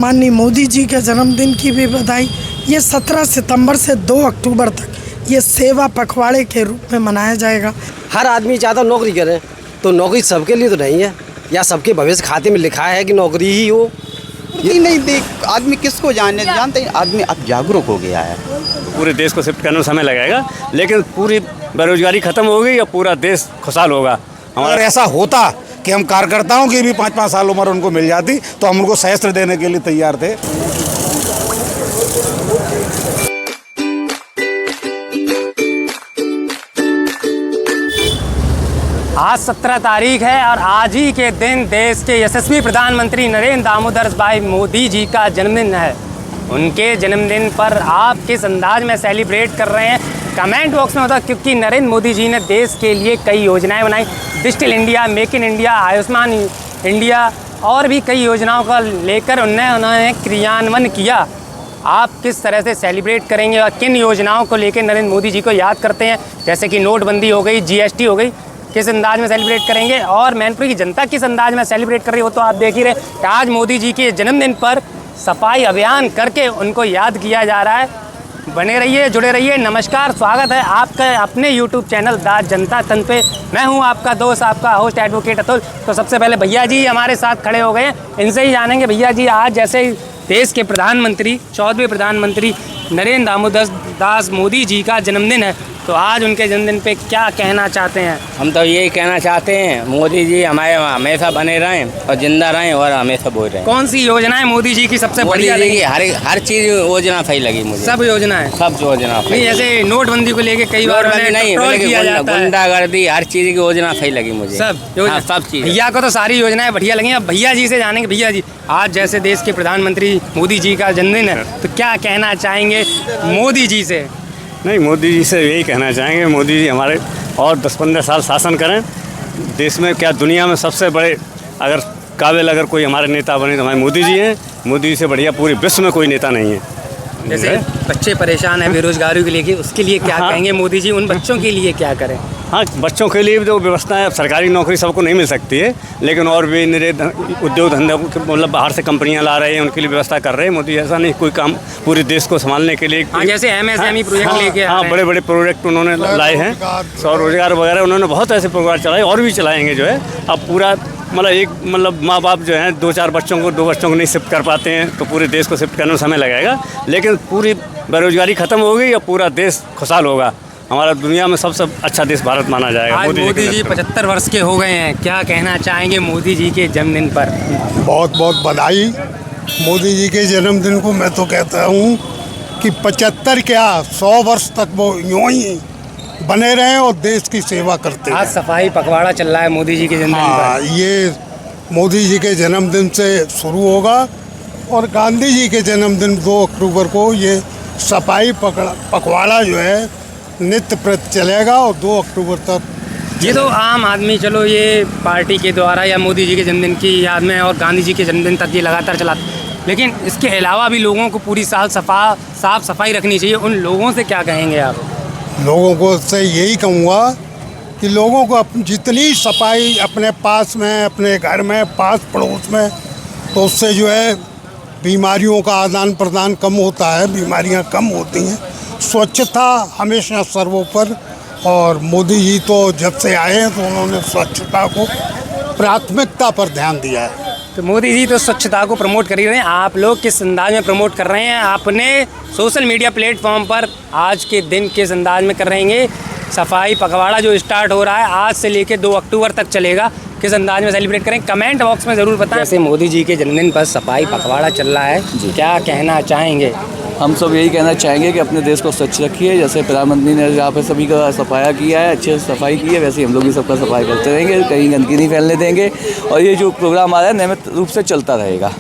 माननीय मोदी जी के जन्मदिन की भी बधाई। ये 17 सितंबर से 2 अक्टूबर तक ये सेवा पखवाड़े के रूप में मनाया जाएगा। हर आदमी ज़्यादा नौकरी करे तो नौकरी सबके लिए तो नहीं है, या सबके भविष्य खाते में लिखा है कि नौकरी ही हो। ये नहीं देख आदमी किसको जानते हैं, आदमी अब जागरूक हो गया है। पूरे देश को शिफ्ट करने में समय लगेगा, लेकिन पूरी बेरोजगारी खत्म होगी या पूरा देश खुशहाल होगा। अगर ऐसा होता कि हम कार्यकर्ताओं की भी 5-5 साल उम्र उनको मिल जाती तो हम उनको सहस्त्र देने के लिए तैयार थे। आज 17 तारीख है और आज ही के दिन देश के यशस्वी प्रधानमंत्री नरेंद्र दामोदर भाई मोदी जी का जन्मदिन है। उनके जन्मदिन पर आप किस अंदाज में सेलिब्रेट कर रहे हैं कमेंट बॉक्स में बताओ, क्योंकि नरेंद्र मोदी जी ने देश के लिए कई योजनाएं बनाई। Digital India, make in India, Ayushman India और भी कई योजनाओं का लेकर उन्होंने क्रियान्वयन किया। आप किस तरह से सेलिब्रेट करेंगे और किन योजनाओं को लेकर नरेंद्र मोदी जी को याद करते हैं, जैसे कि नोटबंदी हो गई, जीएसटी हो गई, किस अंदाज में सेलिब्रेट करेंगे और मैनपुरी की जनता किस अंदाज में सेलिब्रेट कर रही हो, तो आप देख ही रहे कि आज मोदी जी के जन्मदिन पर सफाई अभियान करके उनको याद किया जा रहा है। बने रहिए, जुड़े रहिए। नमस्कार, स्वागत है आपका अपने YouTube चैनल दास जनता तंत्र पे। मैं हूं आपका दोस्त, आपका होस्ट एडवोकेट अतुल। तो सबसे पहले भैया जी हमारे साथ खड़े हो गए हैं, इनसे ही जानेंगे। भैया जी, आज जैसे देश के प्रधानमंत्री 14वें प्रधानमंत्री नरेंद्र दामोदर दास मोदी जी का जन्मदिन है, तो आज उनके जन्मदिन पे क्या कहना चाहते हैं? हम तो यही कहना चाहते हैं मोदी जी हमारे हमेशा बने रहें और जिंदा रहें और हमेशा बोल रहे हैं। कौन सी योजनाएं मोदी जी की सबसे बढ़िया मोदी जी लगी? हर चीज योजना सही लगी मुझे। सब योजनाएं, सब योजना नहीं, जैसे नोटबंदी को लेके कई बार नहीं, गुंडागर्दी हर चीज की योजना सही लगी मुझे। सब चीज भैया को तो सारी योजनाएं बढ़िया लगी। अब भैया जी से जानेंगे। भैया जी, आज जैसे देश के प्रधानमंत्री मोदी जी का जन्मदिन है, तो क्या कहना चाहेंगे मोदी जी से? नहीं, मोदी जी से यही कहना चाहेंगे, मोदी जी हमारे और 10-15 साल शासन करें देश में। क्या दुनिया में सबसे बड़े अगर कोई हमारे नेता बने तो हमारे मोदी जी हैं। मोदी जी से बढ़िया पूरे विश्व में कोई नेता नहीं है। जैसे बच्चे परेशान हैं बेरोजगारी के लिए, उसके लिए क्या कहेंगे मोदी जी? उन बच्चों के लिए क्या करें? हाँ, बच्चों के लिए जो व्यवस्था है, सरकारी नौकरी सबको नहीं मिल सकती है, लेकिन और भी उद्योग धंधे मतलब बाहर से कंपनियां ला रहे हैं, उनके लिए व्यवस्था कर रहे हैं मोदी। ऐसा नहीं कोई काम पूरे देश को संभालने के लिए। हाँ, जैसे MSME प्रोजेक्ट लेके हाँ, बड़े बड़े प्रोजेक्ट उन्होंने लाए हैं, स्वरोजगार वगैरह उन्होंने बहुत ऐसे प्रोग्राम चलाए और भी चलाएंगे जो है। अब पूरा मतलब माँ बाप जो हैं 2 बच्चों को नहीं शिफ्ट कर पाते हैं, तो पूरे देश को शिफ्ट करने में समय लगेगा, लेकिन पूरी बेरोजगारी खत्म होगी या पूरा देश खुशहाल होगा। हमारा दुनिया में सबसे अच्छा देश भारत माना जाएगा। आज मोदी जी 75 वर्ष के हो गए हैं, क्या कहना चाहेंगे मोदी जी के जन्मदिन पर? बहुत बहुत बधाई मोदी जी के जन्मदिन को। मैं तो कहता हूँ कि 75 क्या 100 वर्ष तक वो यूँ ही बने रहें और देश की सेवा करते हैं। आज सफाई पखवाड़ा चल रहा है मोदी जी के जन्मदिन पर। ये मोदी जी के जन्मदिन से शुरू होगा और गांधी जी के जन्मदिन 2 अक्टूबर को ये सफाई पखवाड़ा जो है नित्य प्रति चलेगा और 2 अक्टूबर तक। ये तो आम आदमी, चलो ये पार्टी के द्वारा या मोदी जी के जन्मदिन की याद में और गांधी जी के जन्मदिन तक ये लगातार चला, लेकिन इसके अलावा भी लोगों को पूरी साल साफ सफाई रखनी चाहिए। उन लोगों से क्या कहेंगे आप? लोगों को से यही कहूँगा कि लोगों को जितनी सफाई अपने पास में, अपने घर में, पास पड़ोस में, तो उससे जो है बीमारियों का आदान प्रदान कम होता है, बीमारियां कम होती हैं। स्वच्छता हमेशा सर्वोपर, और मोदी जी तो जब से आए हैं तो उन्होंने स्वच्छता को प्राथमिकता पर ध्यान दिया है। तो मोदी जी तो स्वच्छता को प्रमोट कर ही रहे हैं, आप लोग किस अंदाज में प्रमोट कर रहे हैं अपने सोशल मीडिया प्लेटफॉर्म पर? आज के दिन किस अंदाज में कर रहेंगे? सफाई पखवाड़ा जो स्टार्ट हो रहा है आज से लेकर 2 अक्टूबर तक चलेगा, किस अंदाज में सेलिब्रेट करें? कमेंट बॉक्स में ज़रूर बताएं। जैसे मोदी जी के जन्मदिन पर सफाई पखवाड़ा चल रहा है, क्या कहना चाहेंगे? हम सब यही कहना चाहेंगे कि अपने देश को स्वच्छ रखिए। जैसे प्रधानमंत्री ने यहाँ पे सभी का सफाया किया है, अच्छे से सफाई की है, वैसे ही हम लोग भी सबका सफाई करते रहेंगे, कहीं गंदगी नहीं फैलने देंगे और ये जो प्रोग्राम आ रहा है नियमित रूप से चलता रहेगा।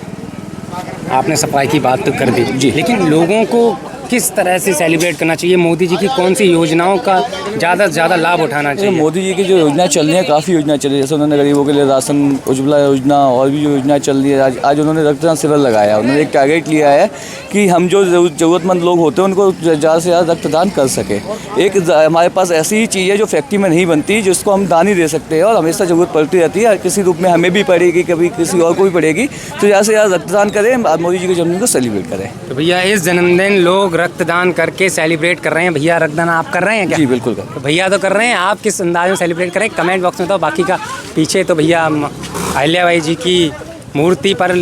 आपने सफाई की बात तो कर दी जी, लेकिन लोगों को किस तरह से सेलिब्रेट करना चाहिए? मोदी जी की कौन सी योजनाओं का ज़्यादा से ज़्यादा लाभ उठाना चाहिए? मोदी जी की जो योजना चल रही है, काफ़ी योजना चल रही है। जैसे उन्होंने गरीबों के लिए राशन उज्ज्वला योजना और भी जो योजना चल रही है। आज उन्होंने रक्तदान शिविर लगाया। उन्होंने एक टारगेट लिया है कि हम जो ज़रूरतमंद लोग होते हैं उनको ज़्यादा से ज़्यादा रक्तदान कर सके। एक हमारे पास ऐसी ही चीज़ है जो फैक्ट्री में नहीं बनती, जिसको हम दान ही दे सकते हैं और हमेशा ज़रूरत पड़ती रहती है। किसी रूप में हमें भी पड़ेगी, कभी किसी और को भी पड़ेगी, तो ज़्यादा से ज़्यादा रक्तदान करें, मोदी जी के जन्मदिन को सेलिब्रेट करें। तो भैया इस जन्मदिन लोग रक्तदान करके सेलिब्रेट कर रहे हैं। भैया रक्तदान आप कर रहे हैं क्या? जी बिल्कुल कर। तो भैया तो कर रहे हैं, आप किस अंदाज में सेलिब्रेट करें कमेंट बॉक्स में तो। बाकी का पीछे तो भैया अहिल्याबाई जी की मूर्ति पर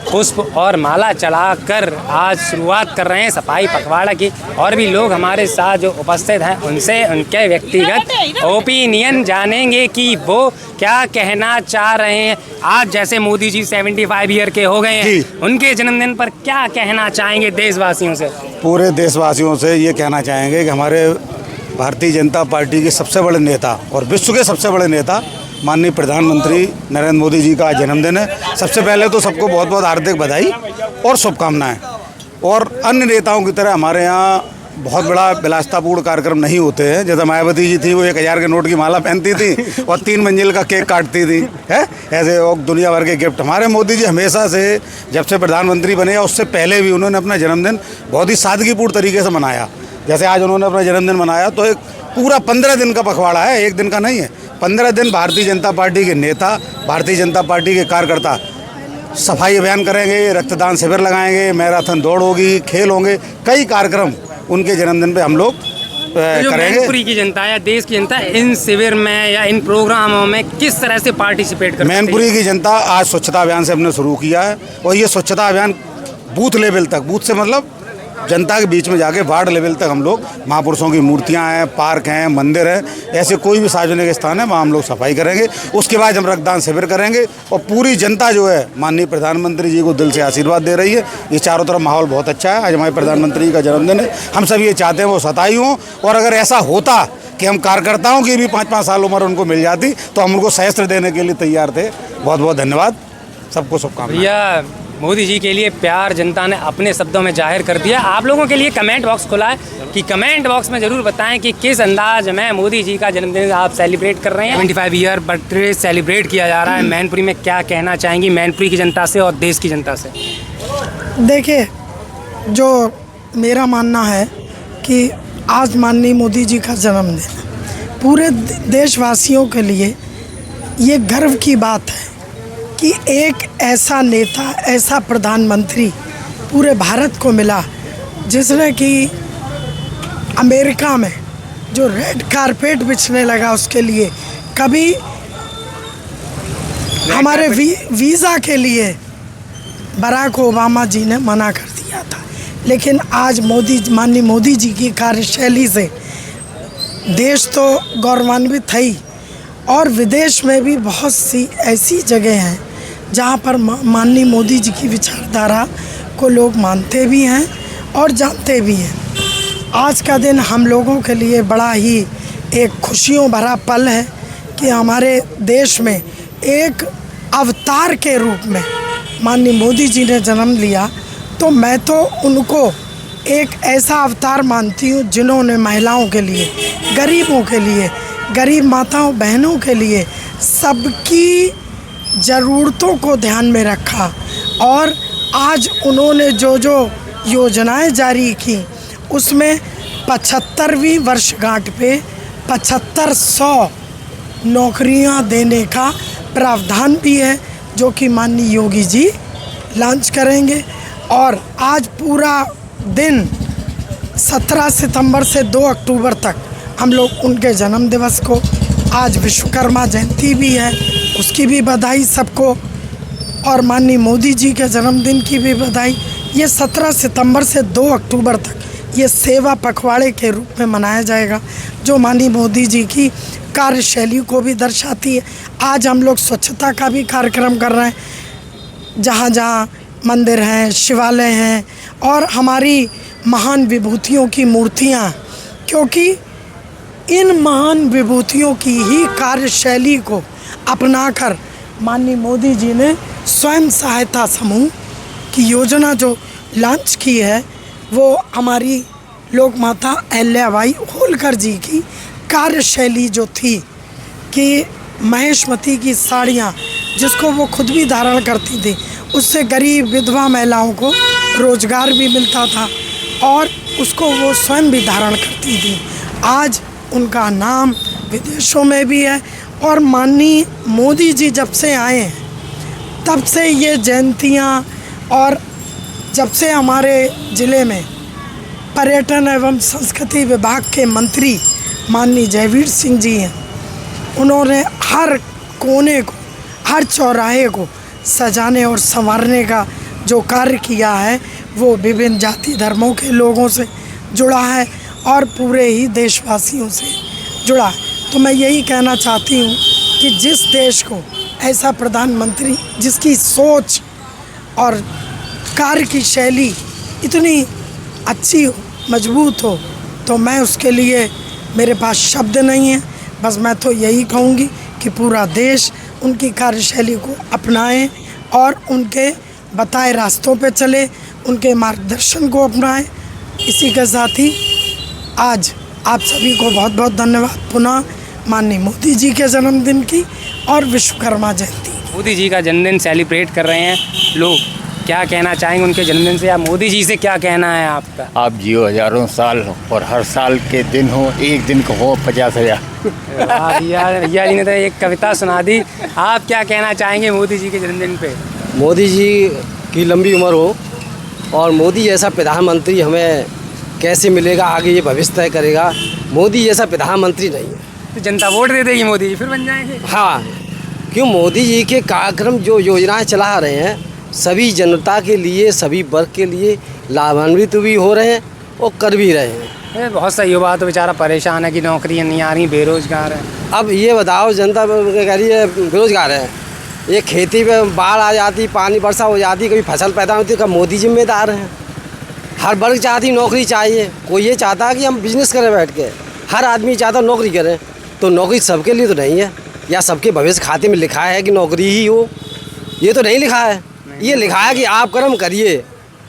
पुष्प और माला चढ़ाकर आज शुरुआत कर रहे हैं सफाई पखवाड़ा की। और भी लोग हमारे साथ जो उपस्थित हैं उनसे उनके व्यक्तिगत ओपिनियन जानेंगे कि वो क्या कहना चाह रहे हैं। आज जैसे मोदी जी 75 ईयर के हो गए हैं, उनके जन्मदिन पर क्या कहना चाहेंगे देशवासियों से? पूरे देशवासियों से ये कहना चाहेंगे कि हमारे भारतीय जनता पार्टी के सबसे बड़े नेता और विश्व के सबसे बड़े नेता माननीय प्रधानमंत्री नरेंद्र मोदी जी का जन्मदिन है। सबसे पहले तो सबको बहुत बहुत हार्दिक बधाई और शुभकामनाएं। और अन्य नेताओं की तरह हमारे यहाँ बहुत बड़ा विलासितापूर्ण कार्यक्रम नहीं होते हैं। जैसे मायावती जी थी, वो 1000 के नोट की माला पहनती थी और 3 मंजिल का केक काटती थी, है ऐसे और दुनिया भर के गिफ्ट। हमारे मोदी जी हमेशा से जब से प्रधानमंत्री बने या उससे पहले भी उन्होंने अपना जन्मदिन बहुत ही सादगीपूर्ण तरीके से मनाया। जैसे आज उन्होंने अपना जन्मदिन मनाया तो एक पूरा 15 दिन का पखवाड़ा है, एक दिन का नहीं है। 15 दिन भारतीय जनता पार्टी के नेता, भारतीय जनता पार्टी के कार्यकर्ता सफाई अभियान करेंगे, रक्तदान शिविर लगाएंगे, मैराथन दौड़ होगी, खेल होंगे, कई कार्यक्रम उनके जन्मदिन पे हम लोग करेंगे। मैनपुरी की जनता या देश की जनता इन शिविर में या इन प्रोग्रामों में किस तरह से पार्टिसिपेट करती है? मैनपुरी की जनता आज स्वच्छता अभियान से हमने शुरू किया है और ये स्वच्छता अभियान बूथ लेवल तक, बूथ से मतलब जनता के बीच में जाके वार्ड लेवल तक हम लोग महापुरुषों की मूर्तियां हैं, पार्क हैं, मंदिर हैं, ऐसे कोई भी सार्वजनिक स्थान है वहाँ हम लोग सफाई करेंगे। उसके बाद हम रक्तदान शिविर करेंगे और पूरी जनता जो है माननीय प्रधानमंत्री जी को दिल से आशीर्वाद दे रही है। ये चारों तरफ माहौल बहुत अच्छा है। आज हमारे प्रधानमंत्री का जन्मदिन है। हम सब ये चाहते हैं वो सताई हों और अगर ऐसा होता कि हम कार्यकर्ताओं की भी 5-5 साल उम्र उनको मिल जाती तो हम उनको सहस्त्र देने के लिए तैयार थे। बहुत बहुत धन्यवाद, सबको शुभकामनाएं। भैया मोदी जी के लिए प्यार जनता ने अपने शब्दों में जाहिर कर दिया। आप लोगों के लिए कमेंट बॉक्स खुला है कि कमेंट बॉक्स में ज़रूर बताएं कि किस अंदाज में मोदी जी का जन्मदिन आप सेलिब्रेट कर रहे हैं। 75 ईयर बर्थडे सेलिब्रेट किया जा रहा है मैनपुरी में। क्या कहना चाहेंगी मैनपुरी की जनता से और देश की जनता से? देखिए, जो मेरा मानना है कि आज माननीय मोदी जी का जन्मदिन है, पूरे देशवासियों के लिए ये गर्व की बात है कि एक ऐसा नेता, ऐसा प्रधानमंत्री पूरे भारत को मिला जिसने कि अमेरिका में जो रेड कारपेट बिछने लगा उसके लिए, कभी हमारे वीज़ा के लिए बराक ओबामा जी ने मना कर दिया था, लेकिन आज माननीय मोदी जी की कार्यशैली से देश तो गौरवान्वित है ही और विदेश में भी बहुत सी ऐसी जगह हैं जहाँ पर माननीय मोदी जी की विचारधारा को लोग मानते भी हैं और जानते भी हैं। आज का दिन हम लोगों के लिए बड़ा ही एक खुशियों भरा पल है कि हमारे देश में एक अवतार के रूप में माननीय मोदी जी ने जन्म लिया। तो मैं तो उनको एक ऐसा अवतार मानती हूँ जिन्होंने महिलाओं के लिए, गरीबों के लिए, गरीब माताओं बहनों के लिए सबकी ज़रूरतों को ध्यान में रखा और आज उन्होंने जो जो योजनाएं जारी की उसमें 75वीं वर्षगांठ पे 7500 नौकरियां देने का प्रावधान भी है जो कि माननीय योगी जी लॉन्च करेंगे। और आज पूरा दिन 17 सितंबर से 2 अक्टूबर तक हम लोग उनके जन्म दिवस को, आज विश्वकर्मा जयंती भी है उसकी भी बधाई सबको और माननीय मोदी जी के जन्मदिन की भी बधाई। ये 17 सितंबर से 2 अक्टूबर तक ये सेवा पखवाड़े के रूप में मनाया जाएगा जो माननीय मोदी जी की कार्यशैली को भी दर्शाती है। आज हम लोग स्वच्छता का भी कार्यक्रम कर रहे हैं, जहाँ जहाँ मंदिर हैं, शिवालय हैं और हमारी महान विभूतियों की मूर्तियाँ, क्योंकि इन महान विभूतियों की ही कार्यशैली को अपनाकर माननीय मोदी जी ने स्वयं सहायता समूह की योजना जो लॉन्च की है वो हमारी लोक माता अहिल्याबाई होलकर जी की कार्यशैली जो थी कि महेशमती की साड़ियाँ जिसको वो खुद भी धारण करती थी, उससे गरीब विधवा महिलाओं को रोजगार भी मिलता था और उसको वो स्वयं भी धारण करती थी। आज उनका नाम विदेशों में भी है और माननीय मोदी जी जब से आए हैं तब से ये जयंतियाँ और जब से हमारे ज़िले में पर्यटन एवं संस्कृति विभाग के मंत्री माननीय जयवीर सिंह जी हैं, उन्होंने हर कोने को, हर चौराहे को सजाने और संवारने का जो कार्य किया है वो विभिन्न जाति धर्मों के लोगों से जुड़ा है और पूरे ही देशवासियों से जुड़ा है। तो मैं यही कहना चाहती हूँ कि जिस देश को ऐसा प्रधानमंत्री जिसकी सोच और कार्य की शैली इतनी अच्छी हो, मजबूत हो, तो मैं उसके लिए मेरे पास शब्द नहीं है। बस मैं तो यही कहूँगी कि पूरा देश उनकी कार्यशैली को अपनाएं और उनके बताए रास्तों पे चले, उनके मार्गदर्शन को अपनाएं। इसी के साथ ही आज आप सभी को बहुत बहुत धन्यवाद पुनः माननीय मोदी जी के जन्मदिन की और विश्वकर्मा जयंती। मोदी जी का जन्मदिन सेलिब्रेट कर रहे हैं लोग, क्या कहना चाहेंगे उनके जन्मदिन से या मोदी जी से क्या कहना है आपका? आप जियो हजारों साल और हर साल के दिन हो, एक दिन को हो 50,000। भैया जी ने तो एक कविता सुना दी। आप क्या कहना चाहेंगे मोदी जी के जन्मदिन पे? मोदी जी की लंबी उम्र हो और मोदी जैसा प्रधानमंत्री हमें कैसे मिलेगा आगे ये भविष्य तय करेगा। मोदी जैसा प्रधानमंत्री नहीं है तो जनता वोट दे देगी, मोदी जी फिर बन जाएंगे। हाँ, क्यों मोदी जी के कार्यक्रम जो योजनाएं चला रहे हैं सभी जनता के लिए, सभी वर्ग के लिए लाभान्वित भी हो रहे हैं और कर भी रहे हैं। बहुत सही हुआ, तो बेचारा परेशान है कि नौकरियाँ नहीं आ रही, बेरोजगार है। अब ये बताओ, जनता कह रही है बेरोजगार है, ये खेती में बाढ़ आ जाती, पानी वर्षा हो जाती, कभी फसल पैदा होती, कब मोदी जिम्मेदार हैं। हर वर्ग चाहती नौकरी चाहिए, कोई ये चाहता है कि हम बिजनेस करें बैठ के, हर आदमी चाहता नौकरी करें। तो नौकरी सबके लिए तो नहीं है, या सबके भविष्य खाते में लिखा है कि नौकरी ही हो, ये तो नहीं लिखा है। ये लिखा है कि आप कर्म करिए,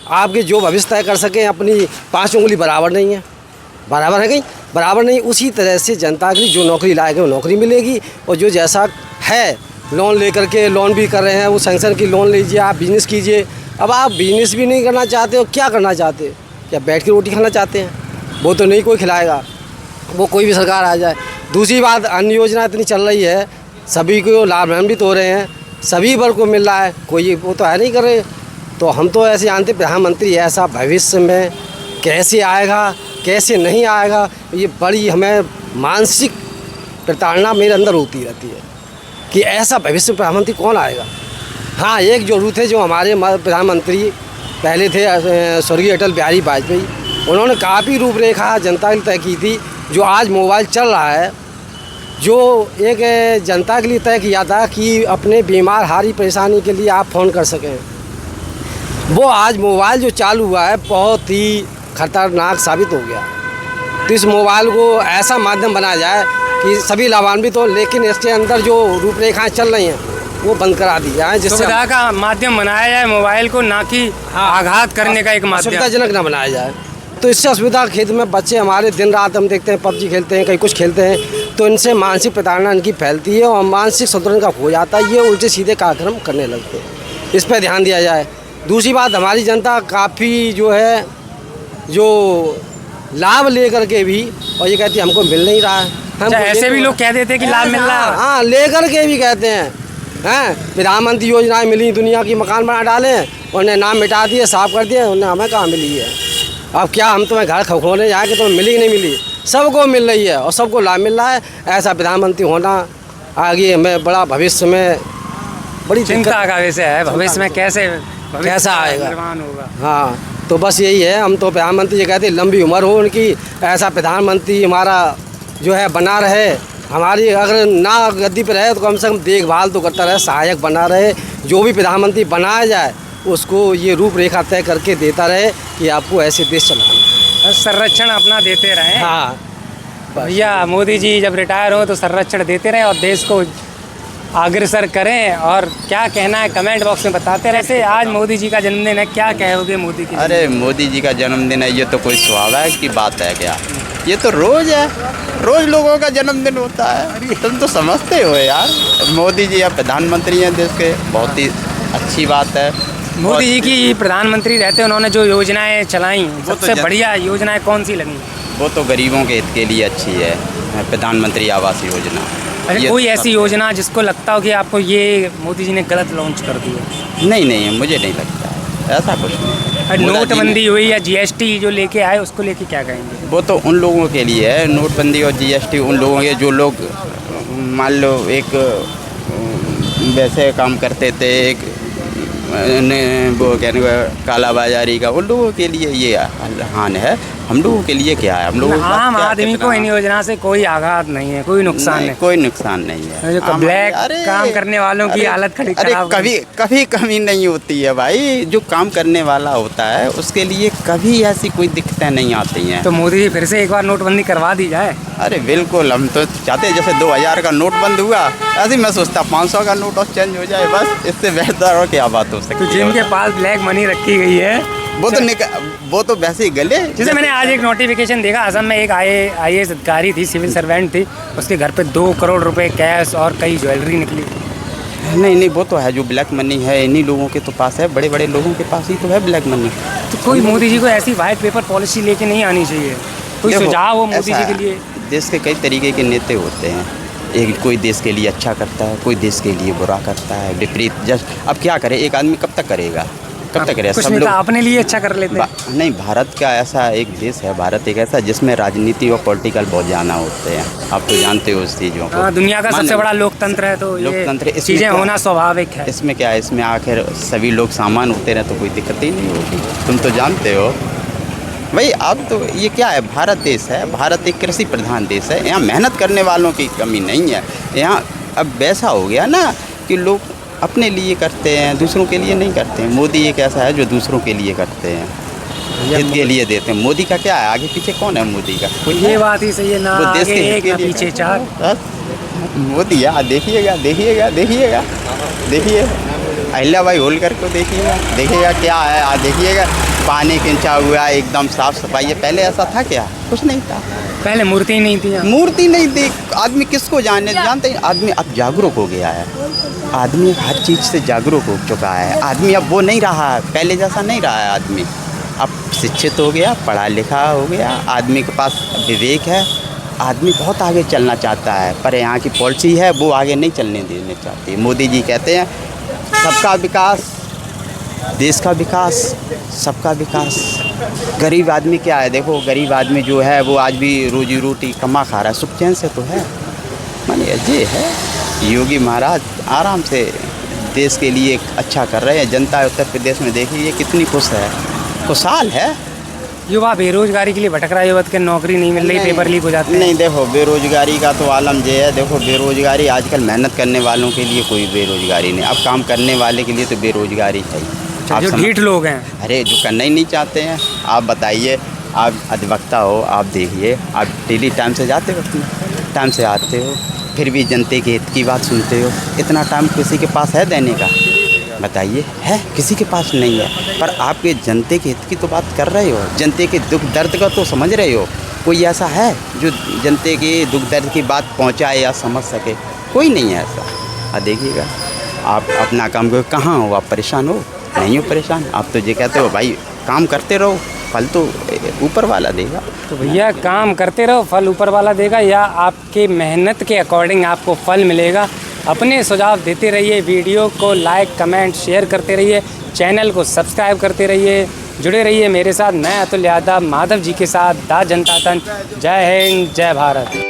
आपके जो भविष्य तय कर सकें। अपनी 5 उंगली बराबर नहीं है, बराबर है कहीं बराबर नहीं। उसी तरह से जनता के लिए जो नौकरी लायक है वो नौकरी मिलेगी, और जो जैसा है लोन लेकर के, लोन भी कर रहे हैं, वो सैंक्शन की लोन लीजिए, आप बिजनेस कीजिए। अब आप बिजनेस भी नहीं करना चाहते हो, क्या करना चाहते हो? क्या बैठ के रोटी खाना चाहते हैं? वो तो नहीं कोई खिलाएगा, वो कोई भी सरकार आ जाए। दूसरी बात, अन्य योजना इतनी चल रही है, सभी को लाभान्वित हो रहे हैं, सभी वर्ग को मिल रहा है, कोई वो तो है नहीं कर रहे। तो हम तो ऐसे जानते प्रधानमंत्री ऐसा भविष्य में कैसे आएगा, कैसे नहीं आएगा, ये बड़ी हमें मानसिक प्रताड़ना मेरे अंदर होती रहती है कि ऐसा भविष्य में प्रधानमंत्री कौन आएगा। हाँ, एक जो थे जो हमारे प्रधानमंत्री पहले थे स्वर्गीय अटल बिहारी वाजपेयी, उन्होंने काफ़ी रूपरेखा जनता के लिए तय की थी। जो आज मोबाइल चल रहा है, जो एक जनता के लिए तय किया था कि अपने बीमार हारी परेशानी के लिए आप फ़ोन कर सकें, वो आज मोबाइल जो चालू हुआ है बहुत ही खतरनाक साबित हो गया। तो इस मोबाइल को ऐसा माध्यम बनाया जाए कि सभी लाभान्वित हो, लेकिन इसके अंदर जो रूपरेखाएं चल रही हैं वो बंद करा दी जाए, जिससे सुविधा का माध्यम बनाया जाए मोबाइल को, ना कि आघात करने का एक माध्यम, सुविधाजनक ना बनाया जाए। तो इससे असुविधा खेत में बच्चे हमारे दिन रात हम देखते हैं पबजी खेलते हैं, कहीं कुछ खेलते हैं, तो इनसे मानसिक प्रताड़ना इनकी फैलती है और मानसिक संतुलन का हो जाता है, ये उल्टे सीधे कार्यक्रम करने लगते हैं। इस पर ध्यान दिया जाए। दूसरी बात, हमारी जनता काफ़ी जो है जो लाभ लेकर के भी, और ये कहती है हमको मिल नहीं रहा है। हम ऐसे भी लोग कह देते हैं कि लाभ मिल रहा है। हाँ, लेकर के भी कहते हैं प्रधानमंत्री योजनाएं मिली, दुनिया की मकान बना डाले, उन्हें नाम मिटा दिए, साफ कर दिए, उन्हें हमें कहाँ मिली है। अब क्या हम तुम्हें घर खखोने जाए कि तुम्हें मिली कि नहीं मिली? सबको मिल रही है और सबको लाभ मिल रहा है। ऐसा प्रधानमंत्री होना आगे हमें बड़ा भविष्य में बड़ी चिंता का विषय है, भविष्य में कैसा आएगा, निर्माण होगा। हाँ, तो बस यही है। हम तो प्रधानमंत्री ये कहते हैं लंबी उम्र हो उनकी, ऐसा प्रधानमंत्री हमारा जो है बना रहे। हमारी अगर ना गद्दी पर रहे तो कम से कम देखभाल तो करता रहे, सहायक बना रहे। जो भी प्रधानमंत्री बनाया जाए उसको ये रूपरेखा तय करके देता रहे कि आपको ऐसे देश चलाना, संरक्षण अपना देते रहें। हाँ, भैया मोदी जी जब रिटायर हो तो संरक्षण देते रहें और देश को अग्रसर करें। और क्या कहना है कमेंट बॉक्स में बताते रहे। ऐसे आज मोदी जी का जन्मदिन है, क्या कहोगे मोदी की? अरे मोदी जी का जन्मदिन है, ये तो कोई स्वाभाविक की बात है क्या? ये तो रोज़ है, रोज़ लोगों का जन्मदिन होता है। तुम तो समझते हो यार, मोदी जी अब प्रधानमंत्री हैं देश के, बहुत ही अच्छी बात है। मोदी जी की प्रधानमंत्री रहते उन्होंने जो योजनाएं चलाई, सबसे बढ़िया योजनाएं कौन सी लगी? वो तो गरीबों के हित के लिए अच्छी है, प्रधानमंत्री आवास योजना। अच्छा, कोई ऐसी योजना जिसको लगता हो कि आपको ये मोदी जी ने गलत लॉन्च कर दी है? नहीं, मुझे नहीं लगता है ऐसा कुछ नहीं। नोटबंदी हुई या जीएसटी जो लेके आए, उसको लेके क्या कहेंगे? वो तो उन लोगों के लिए है, नोटबंदी और जीएसटी उन लोगों के जो लोग मान लो एक वैसे काम करते थे, एक वो कहने का कालाबाजारी का, उन लोगों के लिए ये हान है। हम लोगों के लिए क्या है? हम लोग आम आदमी को इन योजना से कोई आघात नहीं है, कोई नुकसान नहीं, कोई नुकसान नहीं है। जो ब्लैक काम करने वालों की हालत खराब। कभी कमी नहीं होती है भाई, जो काम करने वाला होता है उसके लिए कभी ऐसी कोई दिक्कतें नहीं आती हैं। तो मोदी जी फिर से एक बार नोटबंदी करवा दी जाए। अरे बिल्कुल, हम तो चाहते हैं जैसे 2000 का नोट बंद हुआ, ऐसे ही मैं सोचता 500 का नोट और चेंज हो जाए, बस इससे बेहतर और क्या बात हो सकती है। तो जिनके पास ब्लैक मनी रखी गई है वो तो वैसे ही गले। जैसे मैंने आज एक नोटिफिकेशन देखा, असम में एक IAS अधिकारी थी, सिविल सर्वेंट थी, उसके घर पे 2 करोड़ रुपए कैश और कई ज्वेलरी निकली। नहीं, वो तो है, जो ब्लैक मनी है इन्हीं लोगों के तो पास है, बड़े बड़े लोगों के पास ही तो है ब्लैक मनी। तो कोई मोदी जी को ऐसी वाइट पेपर पॉलिसी लेके नहीं आनी चाहिए? कोई सुझाव हो मोदी जी के लिए? देश के कई तरीके के नेता होते हैं, एक कोई देश के लिए अच्छा करता है, कोई देश के लिए बुरा करता है, विपरीत। जस्ट अब क्या करे, एक आदमी कब तक करेगा, कब तक करेगा? सब लोग अपने लिए अच्छा कर लेते हैं। नहीं, भारत का ऐसा एक देश है, भारत एक ऐसा जिसमें राजनीति और पॉलिटिकल बहुत ज़्यादा होते हैं। आप तो जानते हो उस चीज़ों को। दुनिया का सबसे बड़ा लोकतंत्र है, तो लोकतंत्र चीज़ें होना स्वाभाविक है। इसमें क्या है, इसमें आखिर सभी लोग सामान होते रहे तो कोई दिक्कत ही नहीं होगी। तुम तो जानते हो भाई। अब तो ये क्या है, भारत देश है, भारत एक कृषि प्रधान देश है, यहाँ मेहनत करने वालों की कमी नहीं है। यहाँ अब वैसा हो गया ना कि लोग अपने लिए करते हैं, दूसरों के लिए नहीं करते हैं। मोदी एक ऐसा है जो दूसरों के लिए करते हैं, हित के लिए देते हैं। मोदी का क्या है, आगे पीछे कौन है मोदी का? कोई ये बात ही सही है ना, वो देश के एक ना पीछे चार। मोदी यार देखिए अहिल्याबाई होलकर को देखिएगा क्या है। आज देखिएगा पानी खिंचा हुआ, एकदम साफ सफाई है। पहले ऐसा था क्या? कुछ नहीं था, पहले मूर्ति नहीं थी। मूर्ति नहीं थी। आदमी किसको जानते हैं? आदमी अब जागरूक हो गया है, आदमी हर चीज़ से जागरूक हो चुका है। आदमी अब वो नहीं रहा है, पहले जैसा नहीं रहा है। आदमी अब शिक्षित हो गया, पढ़ा लिखा हो गया, आदमी के पास विवेक है, आदमी बहुत आगे चलना चाहता है। पर यहाँ की पॉलिसी है वो आगे नहीं चलने देने चाहती। मोदी जी कहते हैं सबका विकास, देश का विकास, सबका विकास। गरीब आदमी क्या है, देखो गरीब आदमी जो है वो आज भी रोजी रोटी कमा खा रहा है, सुख चैन से तो है। मानिए ये है, योगी महाराज आराम से देश के लिए अच्छा कर रहे हैं। जनता उत्तर प्रदेश में देखिए कितनी खुश है, खुशहाल है। युवा बेरोजगारी के लिए भटक रहा है, युवक के नौकरी नहीं मिल रही, पेपर लीक हो जाते हैं। नहीं, देखो बेरोजगारी का तो आलम ये है। देखो बेरोजगारी आजकल मेहनत करने वालों के लिए कोई बेरोजगारी नहीं, अब काम करने वाले के लिए तो बेरोजगारी है। जो ढीठ लोग हैं, अरे जो करना ही नहीं चाहते हैं। आप बताइए, आप अधिवक्ता हो, आप देखिए, आप डेली टाइम से जाते हो, टाइम से आते हो, फिर भी जनता के हित की बात सुनते हो। इतना टाइम किसी के पास है देने का? बताइए, है? किसी के पास नहीं है। पर आपके जनता के हित की तो बात कर रहे हो, जनता के दुख दर्द का तो समझ रहे हो। कोई ऐसा है जो जनता के दुख दर्द की बात पहुंचाए या समझ सके? कोई नहीं है ऐसा। देखिएगा आप अपना काम करो, कहाँ हो आप? परेशान हो? नहीं हो परेशान? आप तो ये कहते हो भाई काम करते रहो, फल तो ऊपर वाला देगा। तो भैया काम करते रहो, फल ऊपर वाला देगा, या आपके मेहनत के अकॉर्डिंग आपको फल मिलेगा। अपने सुझाव देते रहिए, वीडियो को लाइक कमेंट शेयर करते रहिए, चैनल को सब्सक्राइब करते रहिए, जुड़े रहिए मेरे साथ। मैं अतुल यादव, माधव जी के साथ, दा जनता तंत्र। जय हिंद, जय भारत।